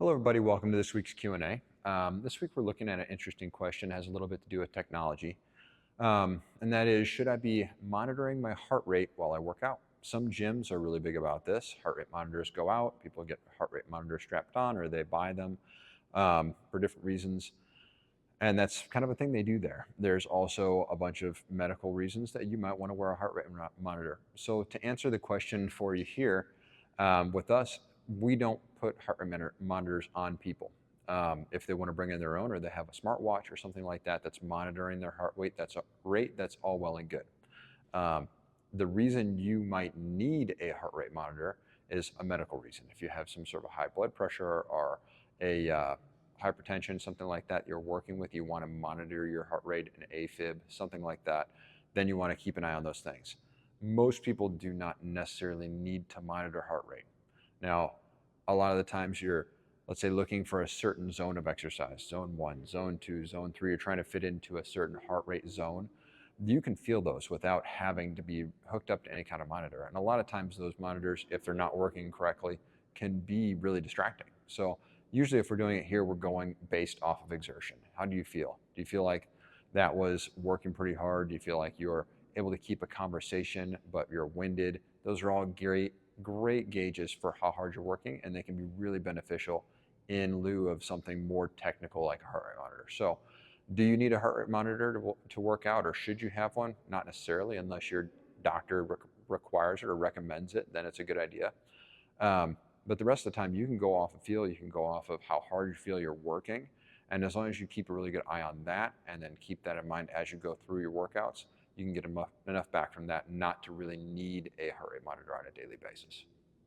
Hello everybody, welcome to this week's Q&A. This week we're looking at an interesting question that has a little bit to do with technology. And that is, should I be monitoring my heart rate while I work out? Some gyms are really big about this. Heart rate monitors go out, people get heart rate monitors strapped on or they buy them for different reasons. And that's kind of a thing they do there. There's also a bunch of medical reasons that you might want to wear a heart rate monitor. So to answer the question for you here, with us, we don't put heart rate monitors on people. If they want to bring in their own or they have a smartwatch or something like that that's monitoring their heart rate, that's all well and good. The reason you might need a heart rate monitor is a medical reason. If you have some sort of high blood pressure or a hypertension, something like that you're working with, you want to monitor your heart rate, an AFib, something like that, then you want to keep an eye on those things. Most people do not necessarily need to monitor heart rate. Now, a lot of the times you're, let's say, looking for a certain zone of exercise, zone 1, zone 2, zone 3, you're trying to fit into a certain heart rate zone. You can feel those without having to be hooked up to any kind of monitor. And a lot of times those monitors, if they're not working correctly, can be really distracting. So usually if we're doing it here, we're going based off of exertion. How do you feel? Do you feel like that was working pretty hard? Do you feel like you're able to keep a conversation, but you're winded? Those are all great gauges for how hard you're working, and they can be really beneficial in lieu of something more technical like a heart rate monitor. So do you need a heart rate monitor to work out, or should you have one? Not necessarily, unless your doctor requires it or recommends it, then it's a good idea. But the rest of the time, you can go off of feel, you can go off of how hard you feel you're working. And as long as you keep a really good eye on that and then keep that in mind as you go through your workouts, you can get enough back from that not to really need a heart rate monitor on a daily basis.